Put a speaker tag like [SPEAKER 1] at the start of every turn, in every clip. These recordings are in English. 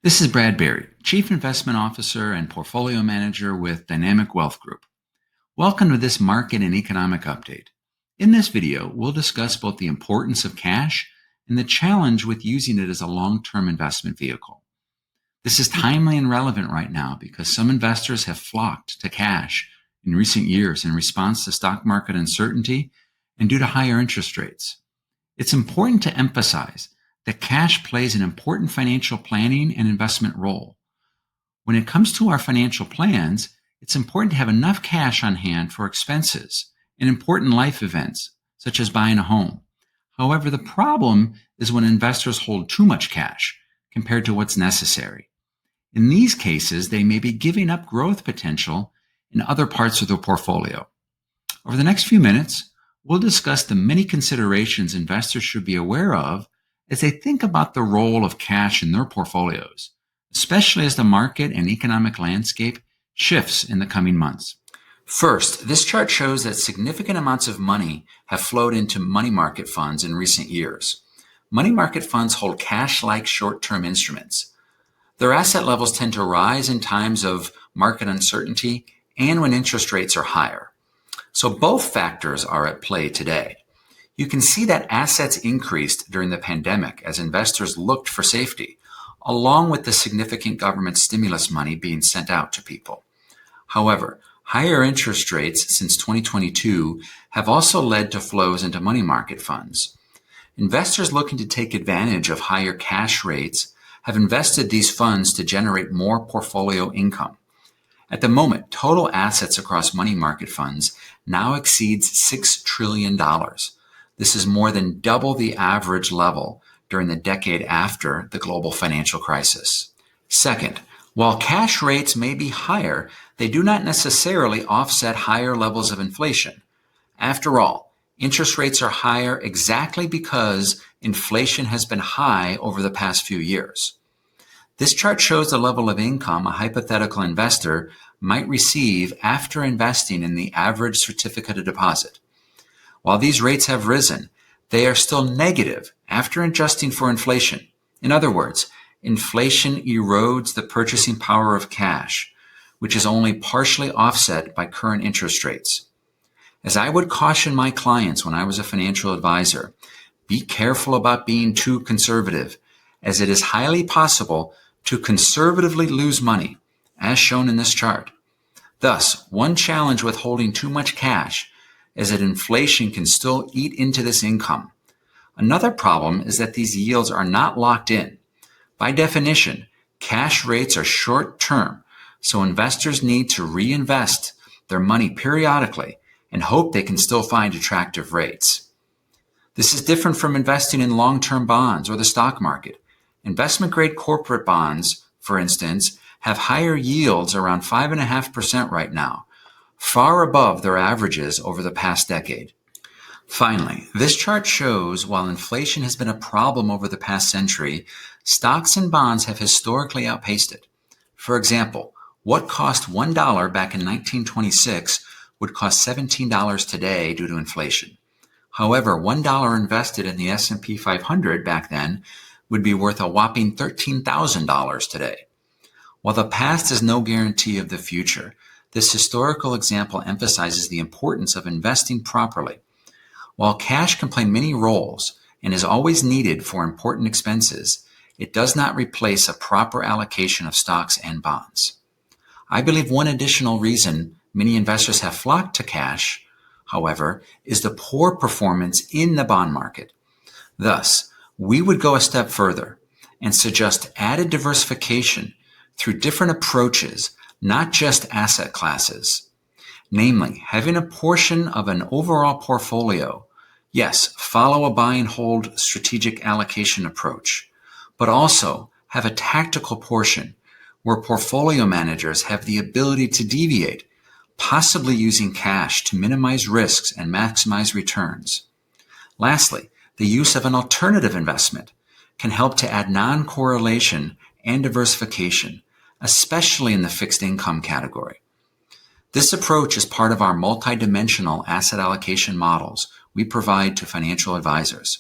[SPEAKER 1] This is Brad Berry, Chief Investment Officer and Portfolio Manager with Dynamic Wealth Group. Welcome to this market and economic update. In this video, we'll discuss both the importance of cash and the challenge with using it as a long-term investment vehicle. This is timely and relevant right now because some investors have flocked to cash in recent years in response to stock market uncertainty and due to higher interest rates. It's important to emphasize that cash plays an important financial planning and investment role. When it comes to our financial plans, it's important to have enough cash on hand for expenses and important life events, such as buying a home. However, the problem is when investors hold too much cash compared to what's necessary. In these cases, they may be giving up growth potential in other parts of their portfolio. Over the next few minutes, we'll discuss the many considerations investors should be aware of as they think about the role of cash in their portfolios, especially as the market and economic landscape shifts in the coming months. First, this chart shows that significant amounts of money have flowed into money market funds in recent years. Money market funds hold cash-like short-term instruments. Their asset levels tend to rise in times of market uncertainty and when interest rates are higher. So both factors are at play today. You can see that assets increased during the pandemic as investors looked for safety, along with the significant government stimulus money being sent out to people. However, higher interest rates since 2022 have also led to flows into money market funds. Investors looking to take advantage of higher cash rates have invested these funds to generate more portfolio income. At the moment, total assets across money market funds now exceeds $6 trillion. This is more than double the average level during the decade after the global financial crisis. Second, while cash rates may be higher, they do not necessarily offset higher levels of inflation. After all, interest rates are higher exactly because inflation has been high over the past few years. This chart shows the level of income a hypothetical investor might receive after investing in the average certificate of deposit. While these rates have risen, they are still negative after adjusting for inflation. In other words, inflation erodes the purchasing power of cash, which is only partially offset by current interest rates. As I would caution my clients when I was a financial advisor, be careful about being too conservative, as it is highly possible to conservatively lose money, as shown in this chart. Thus, one challenge with holding too much cash is that inflation can still eat into this income. Another problem is that these yields are not locked in. By definition, cash rates are short-term, so investors need to reinvest their money periodically and hope they can still find attractive rates. This is different from investing in long-term bonds or the stock market. Investment-grade corporate bonds, for instance, have higher yields around 5.5% right now, far above their averages over the past decade. Finally, this chart shows while inflation has been a problem over the past century, stocks and bonds have historically outpaced it. For example, what cost $1 back in 1926 would cost $17 today due to inflation. However, $1 invested in the S&P 500 back then would be worth a whopping $13,000 today. While the past is no guarantee of the future, this historical example emphasizes the importance of investing properly. While cash can play many roles and is always needed for important expenses, it does not replace a proper allocation of stocks and bonds. I believe one additional reason many investors have flocked to cash, however, is the poor performance in the bond market. Thus, we would go a step further and suggest added diversification through different approaches, not just asset classes. Namely, having a portion of an overall portfolio, yes, follow a buy and hold strategic allocation approach, but also have a tactical portion where portfolio managers have the ability to deviate, possibly using cash to minimize risks and maximize returns. Lastly, the use of an alternative investment can help to add non-correlation and diversification, especially in the fixed income category. This approach is part of our multidimensional asset allocation models we provide to financial advisors.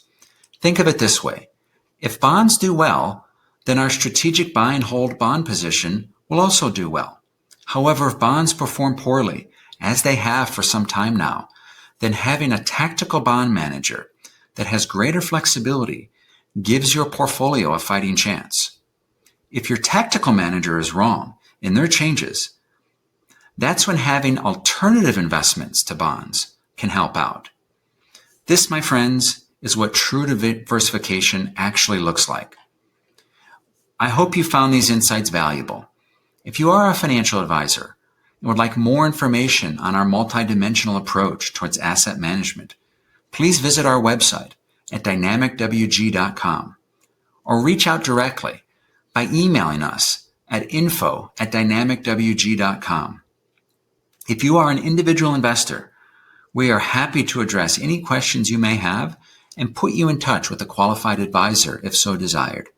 [SPEAKER 1] Think of it this way. If bonds do well, then our strategic buy and hold bond position will also do well. However, if bonds perform poorly, as they have for some time now, then having a tactical bond manager that has greater flexibility gives your portfolio a fighting chance. If your tactical manager is wrong in their changes, that's when having alternative investments to bonds can help out. This, my friends, is what true diversification actually looks like. I hope you found these insights valuable. If you are a financial advisor and would like more information on our multidimensional approach towards asset management, please visit our website at dynamicwg.com or reach out directly by emailing us at info@dynamicwg.com. If you are an individual investor, we are happy to address any questions you may have and put you in touch with a qualified advisor if so desired.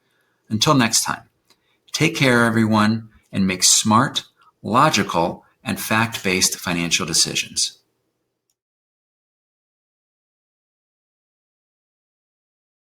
[SPEAKER 1] Until next time, take care, everyone, and make smart, logical, and fact-based financial decisions.